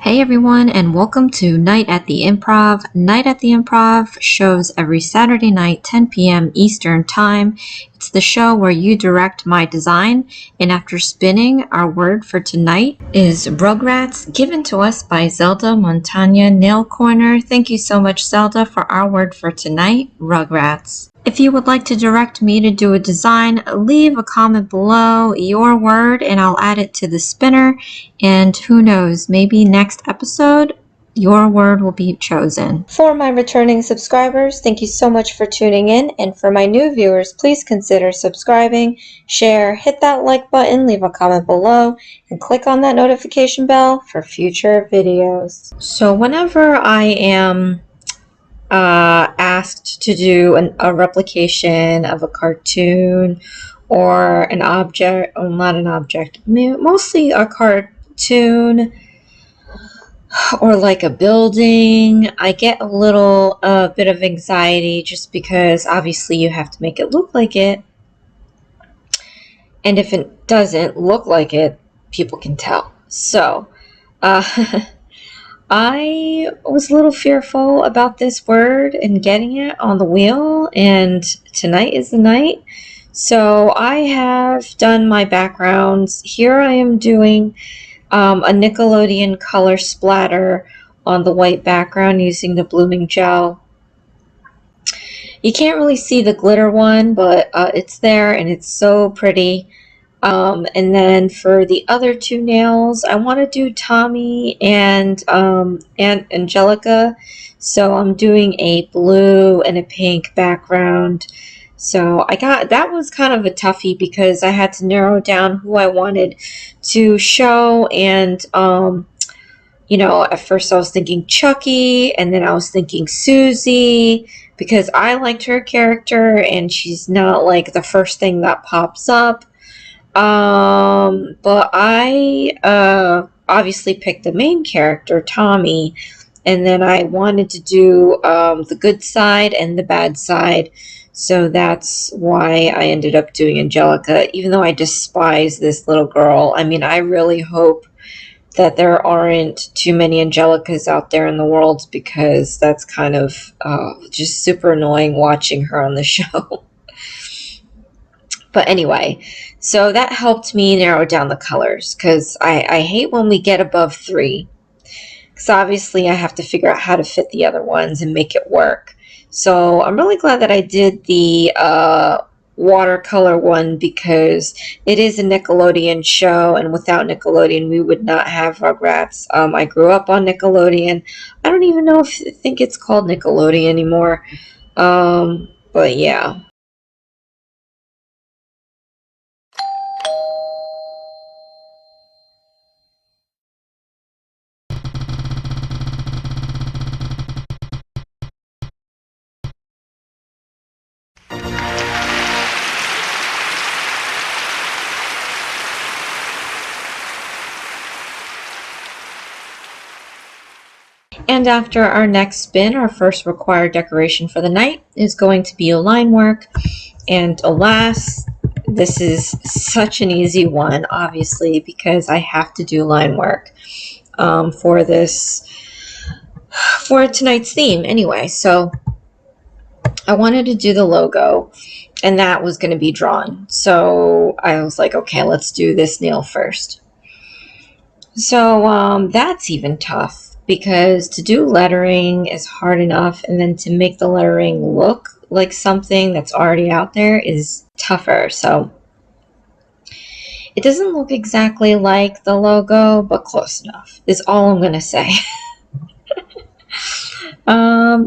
Hey everyone, and welcome to Night at the Improv. Night at the Improv shows every Saturday night, 10 p.m. Eastern Time. It's the show where you direct my design, and after spinning, our word for tonight is Rugrats, given to us by Zelda Montagna Nail Corner. Thank you so much, Zelda, for our word for tonight, Rugrats. If you would like to direct me to do a design, leave a comment below your word and I'll add it to the spinner. And who knows, maybe next episode, your word will be chosen. For my returning subscribers, thank you so much for tuning in. And for my new viewers, please consider subscribing, share, hit that like button, leave a comment below, and click on that notification bell for future videos. So whenever I am asked to do a replication of a cartoon or an object, well, not an object, mostly a cartoon or like a building, I get a little bit of anxiety just because obviously you have to make it look like it. And if it doesn't look like it, people can tell. So, I was a little fearful about this word and getting it on the wheel, and tonight is the night. So I have done my backgrounds. Here I am doing a Nickelodeon color splatter on the white background using the blooming gel. You can't really see the glitter one, but it's there and it's so pretty. And then for the other two nails, I want to do Tommy and Angelica. So I'm doing a blue and a pink background. So that was kind of a toughie because I had to narrow down who I wanted to show. And, at first I was thinking Chucky, and then I was thinking Susie, because I liked her character and she's not like the first thing that pops up. But I obviously picked the main character, Tommy, and then I wanted to do the good side and the bad side. So that's why I ended up doing Angelica, even though I despise this little girl. I mean, I really hope that there aren't too many Angelicas out there in the world, because that's kind of just super annoying watching her on the show. But anyway, so that helped me narrow down the colors, because I hate when we get above 3. Because obviously I have to figure out how to fit the other ones and make it work. So I'm really glad that I did the watercolor one, because it is a Nickelodeon show, and without Nickelodeon we would not have Rugrats. I grew up on Nickelodeon. I don't even know if I think it's called Nickelodeon anymore. But yeah. And after our next spin, our first required decoration for the night is going to be a Linework. And alas, this is such an easy one, obviously, because I have to do Linework for tonight's theme anyway. So I wanted to do the logo, and that was going to be drawn. So I was like, okay, let's do this nail first. So that's even tough, because to do lettering is hard enough, and then to make the lettering look like something that's already out there is tougher. So it doesn't look exactly like the logo, but close enough is all I'm gonna say.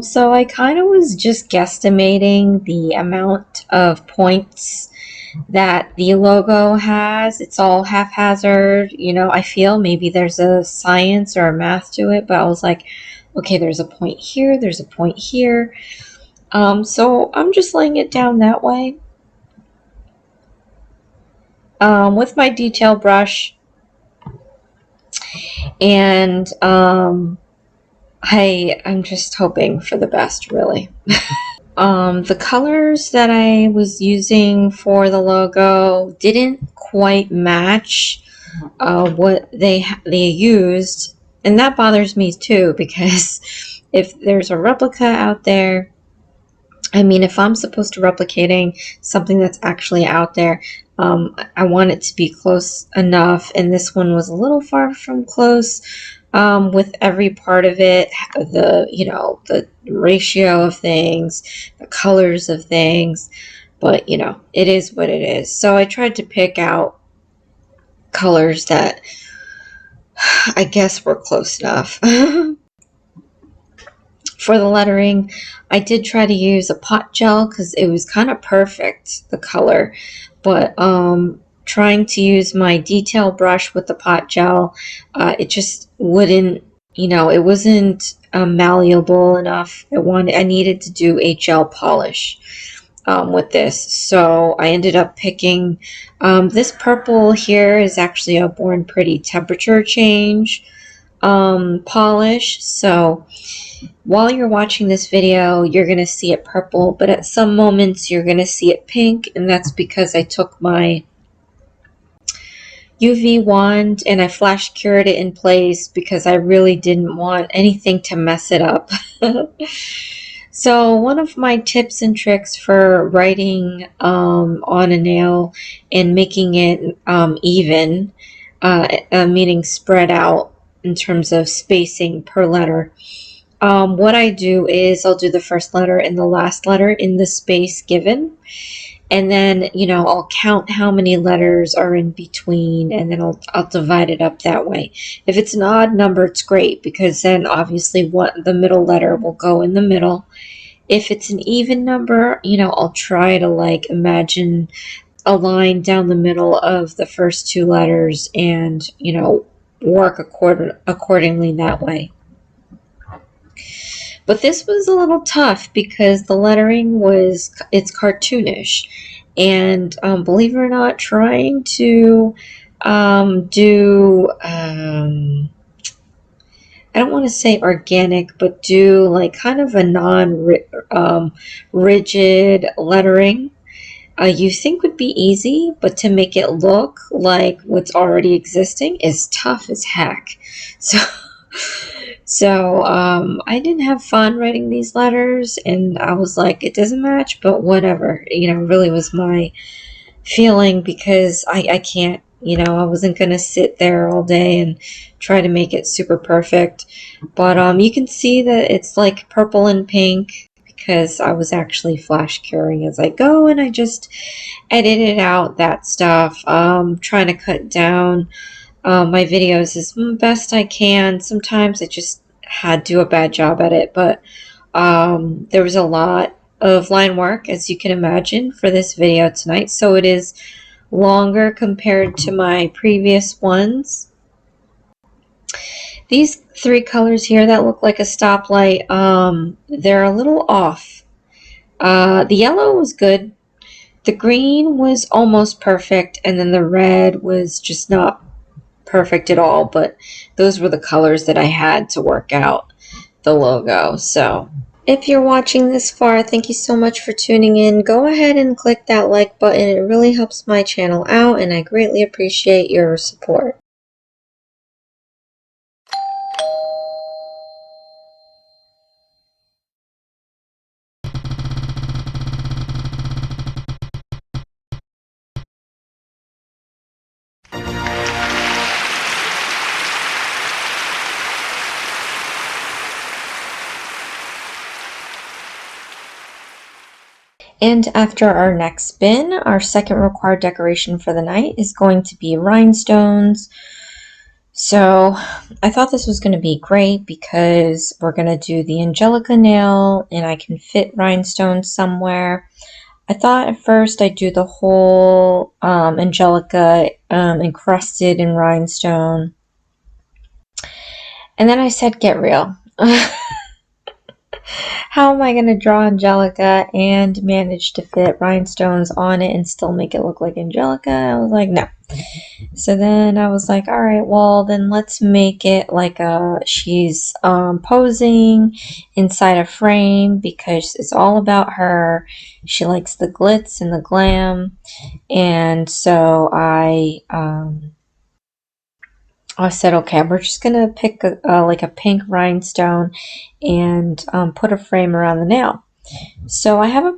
So I kind of was just guesstimating the amount of points that the logo has. It's all haphazard, I feel maybe there's a science or a math to it, but I was like, okay, there's a point here, there's a point here. So I'm just laying it down that way with my detail brush, and I'm just hoping for the best, really. The colors that I was using for the logo didn't quite match what they used And that bothers me too, because if there's a replica out there, I mean, if I'm supposed to replicating something that's actually out there, I want it to be close enough, and this one was a little far from close, with every part of it, the ratio of things, the colors of things, but it is what it is. So I tried to pick out colors that I guess were close enough. For the lettering, I did try to use a pot gel because it was kind of perfect, the color, but trying to use my detail brush with the pot gel, it just wouldn't, it wasn't malleable enough. I needed to do a gel polish with this, so I ended up picking this purple here is actually a Born Pretty temperature change polish. So while you're watching this video, you're going to see it purple, but at some moments you're going to see it pink, and that's because I took my UV wand and I flash cured it in place because I really didn't want anything to mess it up. So one of my tips and tricks for writing on a nail and making it even, meaning spread out in terms of spacing per letter, what I do is I'll do the first letter and the last letter in the space given. And then, I'll count how many letters are in between, and then I'll divide it up that way. If it's an odd number, it's great, because then obviously the middle letter will go in the middle. If it's an even number, I'll try to imagine a line down the middle of the first two letters and, work accordingly that way. But this was a little tough because the lettering it's cartoonish. And believe it or not, trying to do, I don't want to say organic, but do kind of a non-rigid lettering, you think would be easy, but to make it look like what's already existing is tough as heck. So I didn't have fun writing these letters, and I was like, it doesn't match, but whatever, really was my feeling, because I can't, I wasn't going to sit there all day and try to make it super perfect. But you can see that it's like purple and pink because I was actually flash curing as I go, and I just edited out that stuff, trying to cut down my videos as best I can. Sometimes I just do a bad job at it, but there was a lot of line work, as you can imagine, for this video tonight, so it is longer compared to my previous ones. These three colors here that look like a stoplight, they're a little off. The yellow was good, the green was almost perfect, and then the red was just not perfect at all, but those were the colors that I had to work out the logo. So if you're watching this far, thank you so much for tuning in. Go ahead and click that like button. It really helps my channel out, and I greatly appreciate your support. And after our next spin, our second required decoration for the night is going to be rhinestones. So I thought this was going to be great because we're going to do the Angelica nail and I can fit rhinestones somewhere. I thought at first I'd do the whole Angelica encrusted in rhinestone. And then I said, get real. How am I going to draw Angelica and manage to fit rhinestones on it and still make it look like Angelica? I was like, no. So then I was like, all right, well, then let's make it like she's posing inside a frame because it's all about her. She likes the glitz and the glam. And so I I said, okay, we're just gonna pick like a pink rhinestone and put a frame around the nail. So I have a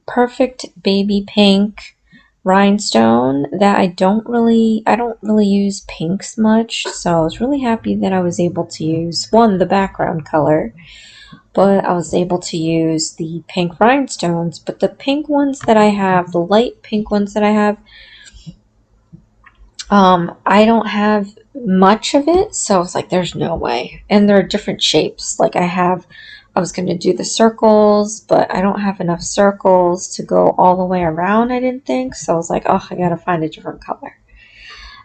perfect baby pink rhinestone that I don't really use pinks much. So I was really happy that I was able to use the background color, but I was able to use the pink rhinestones. But the pink ones that I have, the light pink ones that I have, I don't have much of it, so it's like there's no way. And there are different shapes. Like I was going to do the circles, but I don't have enough circles to go all the way around, I didn't think. So I was like, oh, I got to find a different color.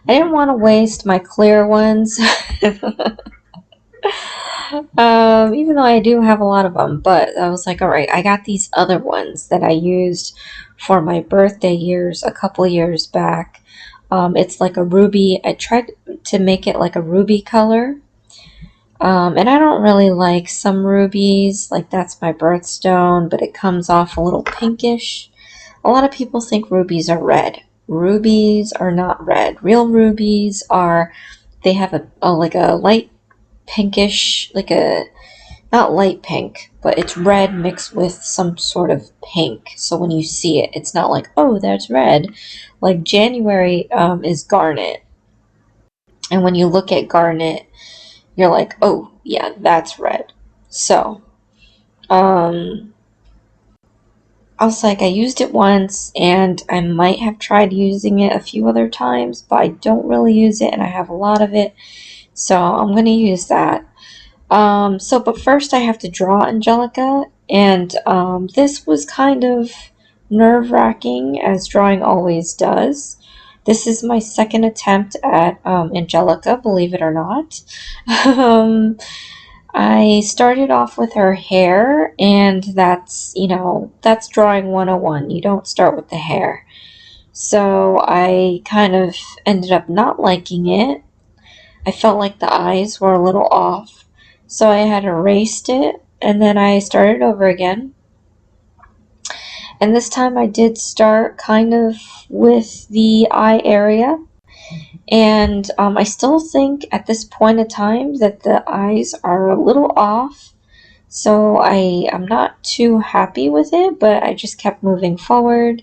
I didn't want to waste my clear ones. Even though I do have a lot of them, but I was like, all right, I got these other ones that I used for my birthday years, a couple years back. It's like a ruby. I tried to make it like a ruby color. And I don't really like some rubies, like that's my birthstone, but it comes off a little pinkish. A lot of people think rubies are red. Rubies are not red. Real rubies are, they have like a light pinkish, like a, not light pink, but it's red mixed with some sort of pink. So when you see it, it's not like, oh, that's red. Like January is garnet. And when you look at garnet, you're like, oh, yeah, that's red. So, I was like, I used it once and I might have tried using it a few other times, but I don't really use it and I have a lot of it. So I'm going to use that. But first I have to draw Angelica, and this was kind of nerve-wracking, as drawing always does. This is my second attempt at Angelica, believe it or not. I started off with her hair, and that's drawing 101. You don't start with the hair. So I kind of ended up not liking it. I felt like the eyes were a little off. So I had erased it, and then I started over again. And this time I did start kind of with the eye area. And I still think at this point in time that the eyes are a little off. So I'm not too happy with it, but I just kept moving forward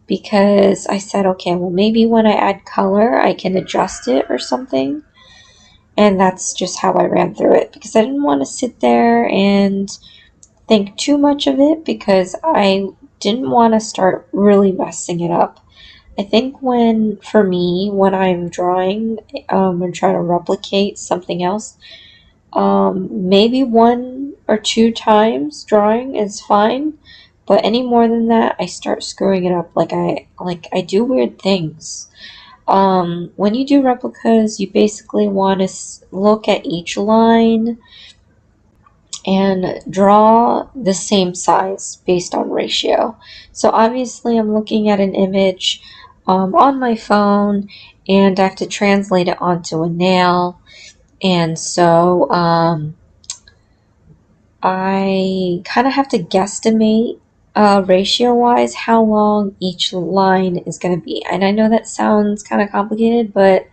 because I said, okay, well, maybe when I add color, I can adjust it or something. And that's just how I ran through it, because I didn't want to sit there and think too much of it, because I didn't want to start really messing it up. I think for me, when I'm drawing and trying to replicate something else, maybe 1 or 2 times drawing is fine, but any more than that, I start screwing it up. Like I do weird things. When you do replicas, you basically want to look at each line and draw the same size based on ratio. So obviously I'm looking at an image on my phone, and I have to translate it onto a nail. And so I kind of have to guesstimate ratio-wise how long each line is going to be. And I know that sounds kind of complicated, but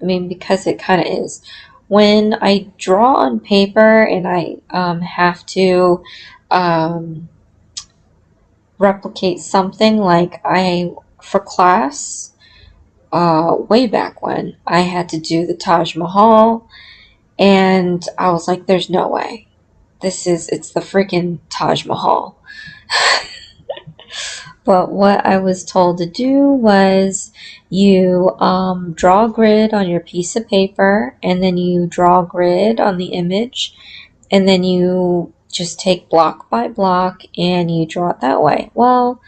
I mean, because it kind of is. When I draw on paper and I have to replicate something, like for class, way back when, I had to do the Taj Mahal, and I was like, there's no way. It's the freaking Taj Mahal. But what I was told to do was you draw a grid on your piece of paper, and then you draw a grid on the image, and then you just take block by block and you draw it that way. Well,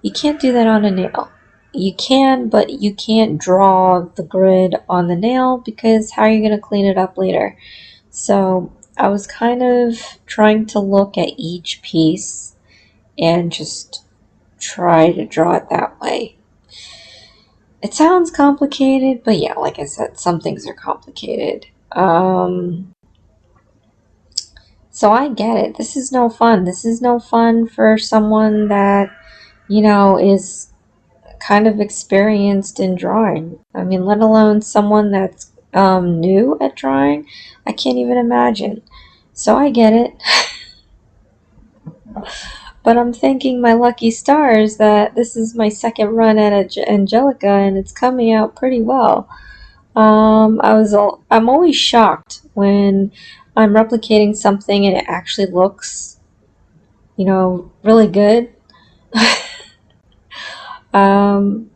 you can't do that on a nail. You can, but you can't draw the grid on the nail, because how are you going to clean it up later? So I was kind of trying to look at each piece and just try to draw it that way. It sounds complicated, but yeah, like I said, some things are complicated. So I get it. This is no fun. This is no fun for someone that, is kind of experienced in drawing. I mean, let alone someone that's new at drawing, I can't even imagine. So I get it. But I'm thanking my lucky stars that this is my second run at Angelica, and it's coming out pretty well. I'm always shocked when I'm replicating something and it actually looks, really good. um,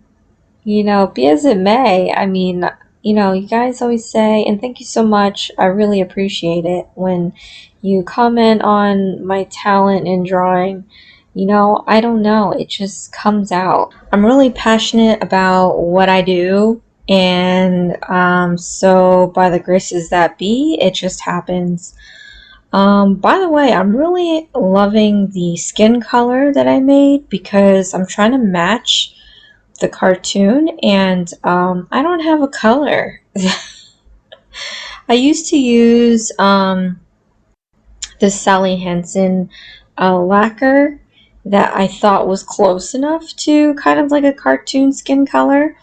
be as it may. I mean, you guys always say, and thank you so much. I really appreciate it when you comment on my talent in drawing. I don't know, it just comes out. I'm really passionate about what I do, and so by the graces that be, it just happens. By the way, I'm really loving the skin color that I made because I'm trying to match the cartoon, and I don't have a color. I used to use this Sally Hansen lacquer that I thought was close enough to kind of like a cartoon skin color.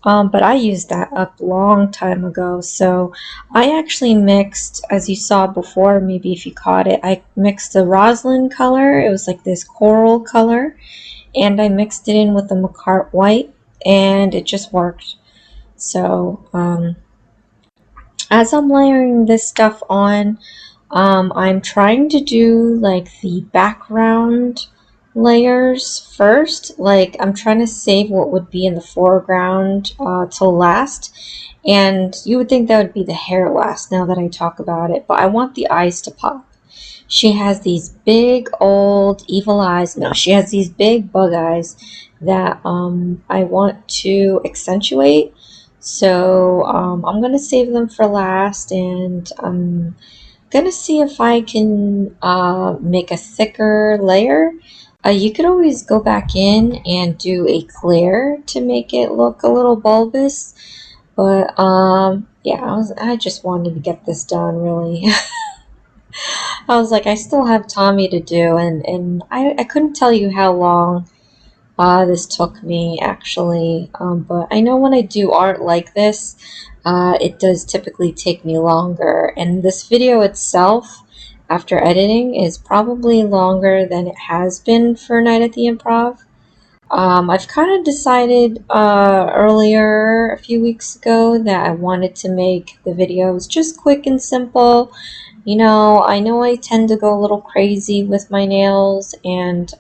But I used that up a long time ago. So I actually mixed, as you saw before, maybe if you caught it, I mixed the roslyn color. It was like this coral color. And I mixed it in with the Macart white. And it just worked. So as I'm layering this stuff on, I'm trying to do like the background layers first. Like I'm trying to save what would be in the foreground till last. And you would think that would be the hair last now that I talk about it. But I want the eyes to pop. She has these big old evil eyes. No, she has these big bug eyes that I want to accentuate. So I'm going to save them for last, and I'm gonna see if I can make a thicker layer. You could always go back in and do a clear to make it look a little bulbous, but yeah, I just wanted to get this done really. I was like, I still have Tommy to do, and I couldn't tell you how long this took me actually, but I know when I do art like this, it does typically take me longer, and this video itself, after editing, is probably longer than it has been for Night at the Improv. I've kind of decided earlier, a few weeks ago, that I wanted to make the videos just quick and simple. I know I tend to go a little crazy with my nails, and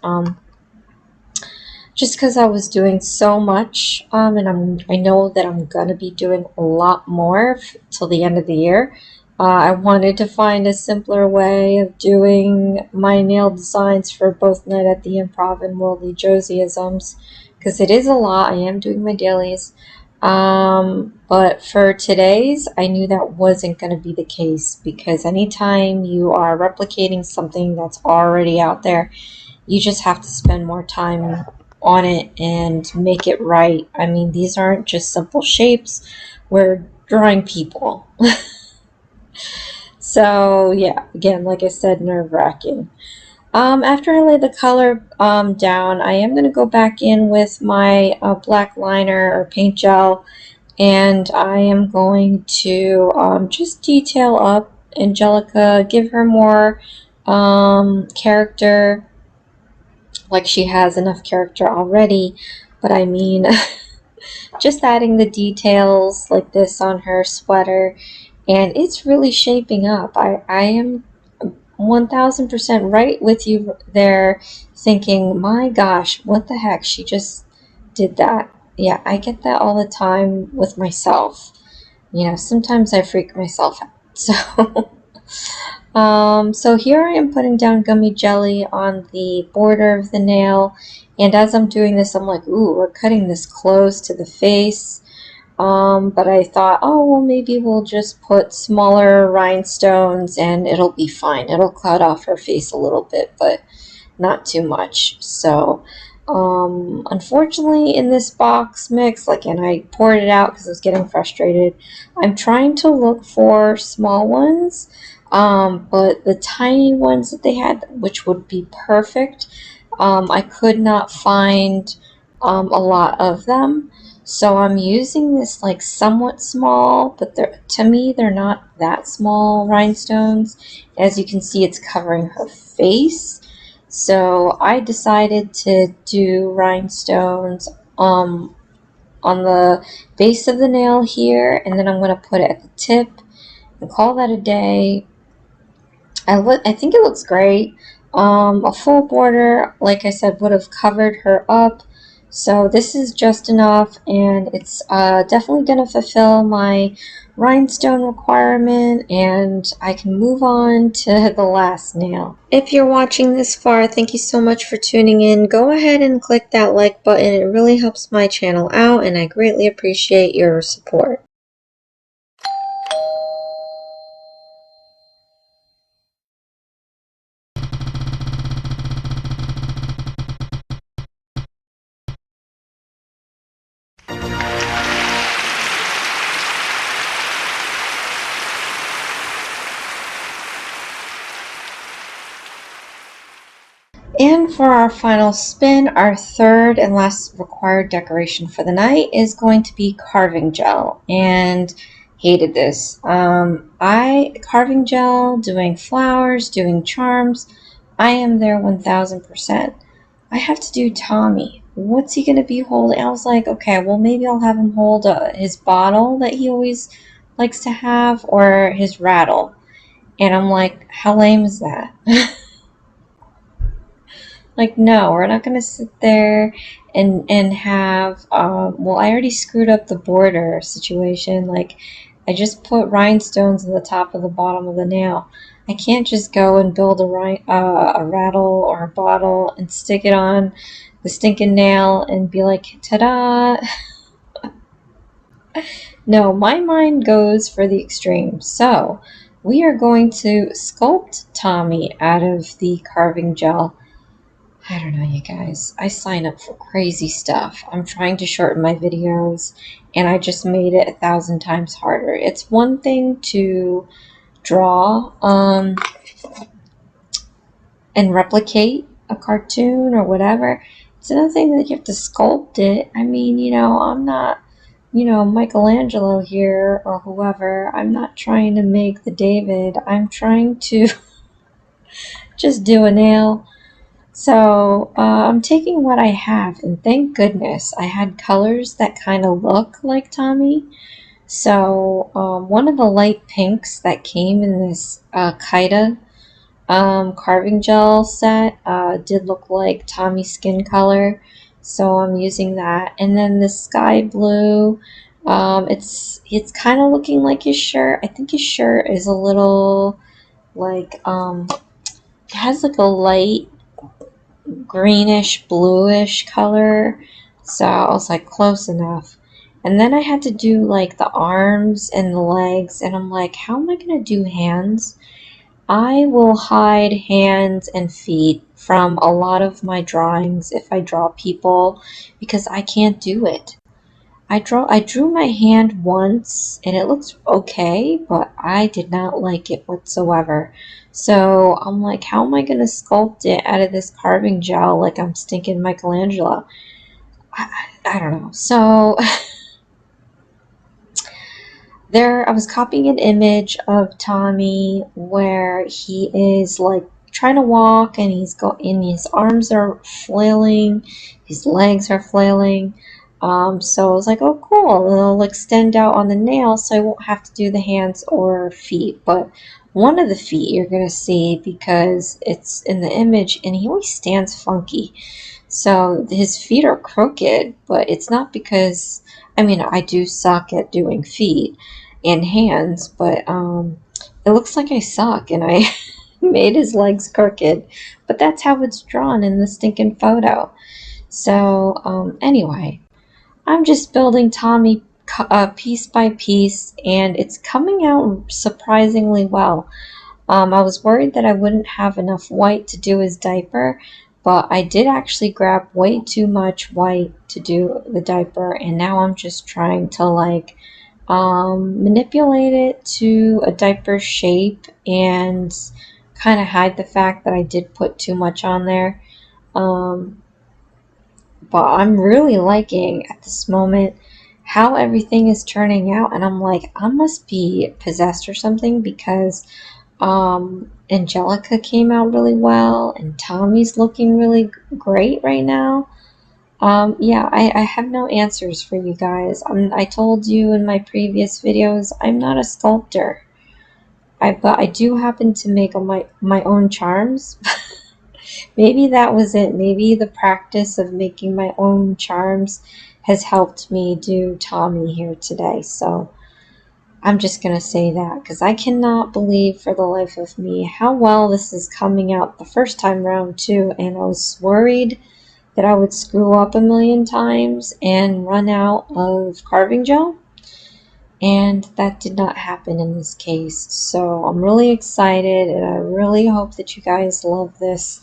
just because I was doing so much, and I know that I'm gonna be doing a lot more till the end of the year. I wanted to find a simpler way of doing my nail designs for both Night at the Improv and Worldly Josieisms, because it is a lot. I am doing my dailies, but for today's, I knew that wasn't going to be the case, because anytime you are replicating something that's already out there, you just have to spend more time on it and make it right. I mean, these aren't just simple shapes. We're drawing people. So yeah, again, like I said, nerve-wracking. After I lay the color down, I am going to go back in with my black liner or paint gel, and I am going to just detail up Angelica, give her more character. Like she has enough character already, but I mean, just adding the details like this on her sweater, and it's really shaping up. I am 1000% right with you there, thinking, my gosh, what the heck, she just did that. Yeah, I get that all the time with myself. Sometimes I freak myself out. So here I am putting down gummy jelly on the border of the nail, and as I'm doing this, I'm like, ooh, we're cutting this close to the face. But I thought, oh, well, maybe we'll just put smaller rhinestones and it'll be fine. It'll cut off her face a little bit, but not too much. So, unfortunately, in this box mix, and I poured it out because I was getting frustrated. I'm trying to look for small ones, but the tiny ones that they had, which would be perfect, I could not find a lot of them. So I'm using this like somewhat small, but to me they're not that small rhinestones. As you can see, it's covering her face. So I decided to do rhinestones on the base of the nail here, and then I'm going to put it at the tip and call that a day. I think it looks great. A full border, like I said, would have covered her up. So this is just enough, and it's definitely going to fulfill my rhinestone requirement, and I can move on to the last nail. If you're watching this far, thank you so much for tuning in. Go ahead and click that like button. It really helps my channel out, and I greatly appreciate your support. And for our final spin, our third and last required decoration for the night is going to be carving gel. And hated this. Carving gel, doing flowers, doing charms. I am there 1000%. I have to do Tommy. What's he gonna be holding? I was like, okay, well maybe I'll have him hold his bottle that he always likes to have, or his rattle. And I'm like, how lame is that? Like, no, we're not gonna sit there and have well, I already screwed up the border situation. Like, I just put rhinestones in the top of the bottom of the nail. I can't just go and build a rattle or a bottle and stick it on the stinking nail and be like, ta-da. No, my mind goes for the extreme. So we are going to sculpt Tommy out of the carving gel. I don't know, you guys. I sign up for crazy stuff. I'm trying to shorten my videos, and I just made it 1,000 times harder. It's one thing to draw and replicate a cartoon or whatever. It's another thing that you have to sculpt it. I mean, I'm not, Michelangelo here or whoever. I'm not trying to make the David. I'm trying to just do a nail. So I'm taking what I have, and thank goodness I had colors that kind of look like Tommy. So one of the light pinks that came in this Kaida carving gel set did look like Tommy's skin color. So I'm using that. And then the sky blue, it's kind of looking like his shirt. I think his shirt is a little like, it has like a light greenish bluish color, so I was like close enough. And then I had to do like the arms and the legs, and I'm like, how am I gonna do hands? I will hide hands and feet from a lot of my drawings if I draw people, because I can't do it. I drew my hand once and it looks okay, but I did not like it whatsoever. So I'm like, how am I gonna sculpt it out of this carving gel like I'm stinking Michelangelo? I don't know. So there, I was copying an image of Tommy where he is like trying to walk, and and his arms are flailing, his legs are flailing. So I was like, oh cool, it'll extend out on the nail, so I won't have to do the hands or feet. But one of the feet you're gonna see because it's in the image, and he always stands funky. So his feet are crooked, but it's not because, I mean, I do suck at doing feet and hands, but it looks like I suck and I made his legs crooked. But that's how it's drawn in the stinking photo. So anyway, I'm just building Tommy piece by piece, and it's coming out surprisingly well. I was worried that I wouldn't have enough white to do his diaper, but I did actually grab way too much white to do the diaper, and now I'm just trying to like manipulate it to a diaper shape and kind of hide the fact that I did put too much on there. Um, but I'm really liking at this moment. how everything is turning out, and I'm like, I must be possessed or something, because Angelica came out really well, and Tommy's looking really great right now. Yeah, I have no answers for you guys. I told you in my previous videos, I'm not a sculptor. But I do happen to make my own charms. Maybe that was it. Maybe the practice of making my own charms has helped me do Tommy here today. So I'm just going to say that, because I cannot believe for the life of me how well this is coming out the first time round too. And I was worried that I would screw up a million times and run out of carving gel. And that did not happen in this case. So I'm really excited, and I really hope that you guys love this.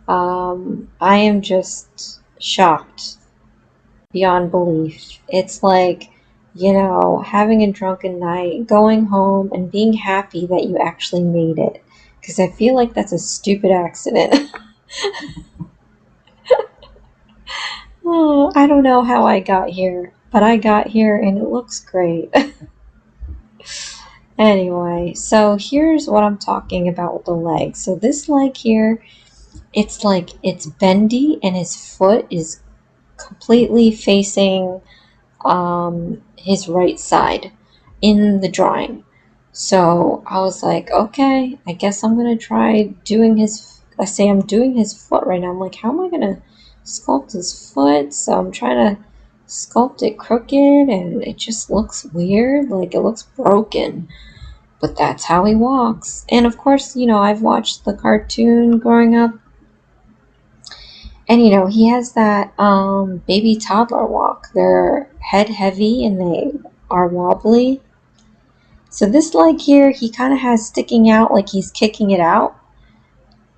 I am just shocked beyond belief. It's like, you know, having a drunken night, going home, and being happy that you actually made it. Because I feel like that's a stupid accident. Oh, I don't know how I got here, but I got here and it looks great. Anyway, so here's what I'm talking about with the leg. So this leg here, it's like it's bendy, and his foot is completely facing his right side in the drawing. So I was like, okay, I guess I'm gonna try doing his. I say I'm doing his foot right now. I'm like, how am I gonna sculpt his foot? So I'm trying to sculpt it crooked, and it just looks weird. Like it looks broken. But that's how he walks. And of course, you know, I've watched the cartoon growing up. And you know, he has that baby toddler walk. They're head heavy and they are wobbly. So this leg here, he kind of has sticking out like he's kicking it out.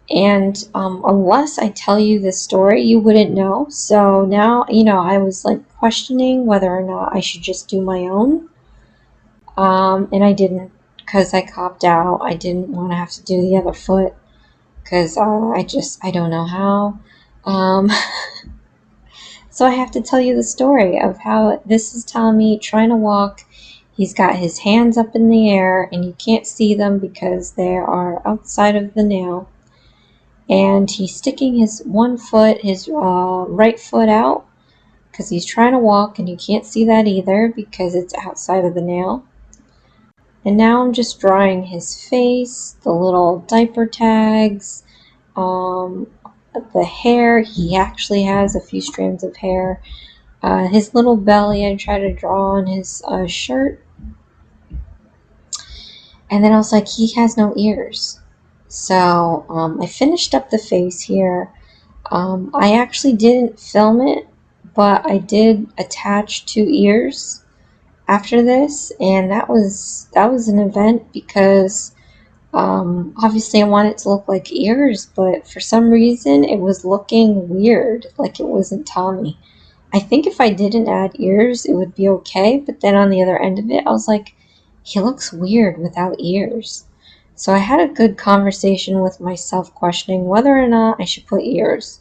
And unless I tell you this story, you wouldn't know. So now, you know, I was like questioning whether or not I should just do my own. And I didn't, because I copped out. I didn't want to have to do the other foot, because I don't know how. Um, so I have to tell you the story of how this is Tommy trying to walk. He's got his hands up in the air, and you can't see them because they are outside of the nail. And he's sticking his one foot, his right foot out, because he's trying to walk, and you can't see that either because it's outside of the nail. And now I'm just drawing his face, the little diaper tags, the hair. He actually has a few strands of hair. His little belly, I try to draw on his shirt. And then I was like, he has no ears. So I finished up the face here. I actually didn't film it, but I did attach 2 ears after this, and that was an event, because obviously I want it to look like ears, but for some reason it was looking weird, like it wasn't Tommy. I think if I didn't add ears it would be okay, but then on the other end of it I was like, he looks weird without ears. So I had a good conversation with myself, questioning whether or not I should put ears.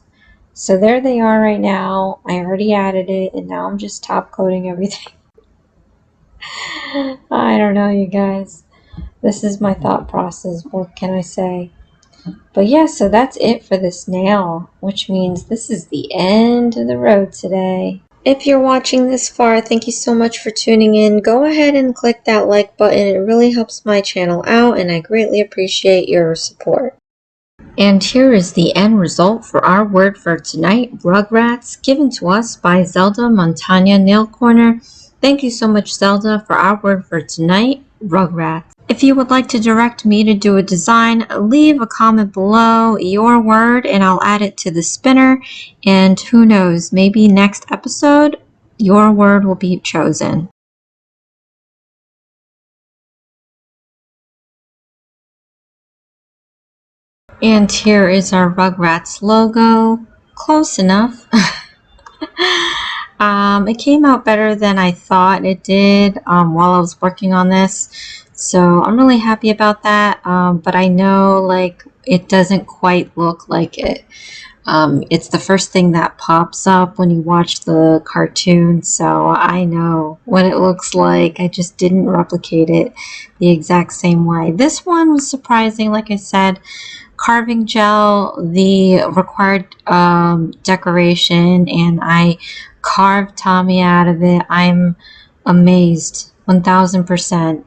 So there they are right now. I already added it, and now I'm just top coating everything. I don't know, you guys. This is my thought process. What can I say? But yeah, so that's it for this nail, which means this is the end of the road today. If you're watching this far, thank you so much for tuning in. Go ahead and click that like button. It really helps my channel out, and I greatly appreciate your support. And here is the end result for our word for tonight, Rugrats, given to us by Zelda Montagna Nail Corner. Thank you so much, Zelda, for our word for tonight, Rugrats. If you would like to direct me to do a design, leave a comment below your word and I'll add it to the spinner. And who knows, maybe next episode, your word will be chosen. And here is our Rugrats logo. Close enough. It came out better than I thought it did while I was working on this. So I'm really happy about that. But I know like it doesn't quite look like it. It's the first thing that pops up when you watch the cartoon, so I know what it looks like. I just didn't replicate it the exact same way. This one was surprising, like I said. Carving gel, the required decoration, and I carved Tommy out of it. I'm amazed, 1000%.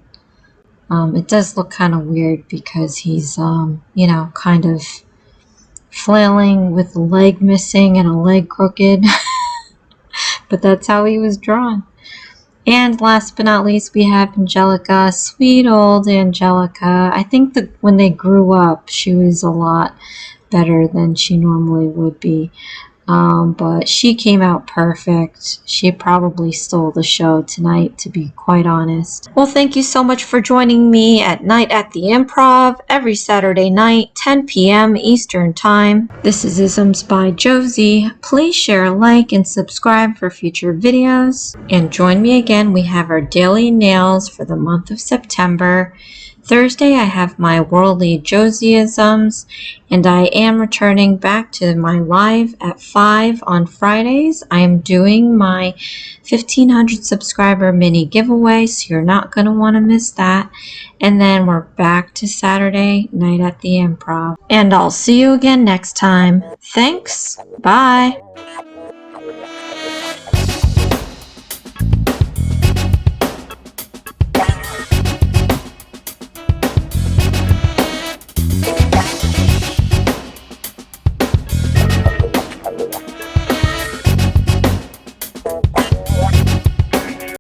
It does look kind of weird because he's, you know, kind of flailing with a leg missing and a leg crooked. But that's how he was drawn. And last but not least, we have Angelica, sweet old Angelica. I think that when they grew up, she was a lot better than she normally would be. But she came out perfect. She probably stole the show tonight, to be quite honest. Well, thank you so much for joining me at Night at the Improv every Saturday night, 10 p.m. Eastern Time. This is Isms by Josie. Please share, like, and subscribe for future videos. And join me again. We have our daily nails for the month of September. Thursday, I have my worldly Josieisms, and I am returning back to my live at 5 on Fridays. I am doing my 1,500 subscriber mini giveaway, so you're not going to want to miss that. And then we're back to Saturday night at the Improv. And I'll see you again next time. Thanks. Bye.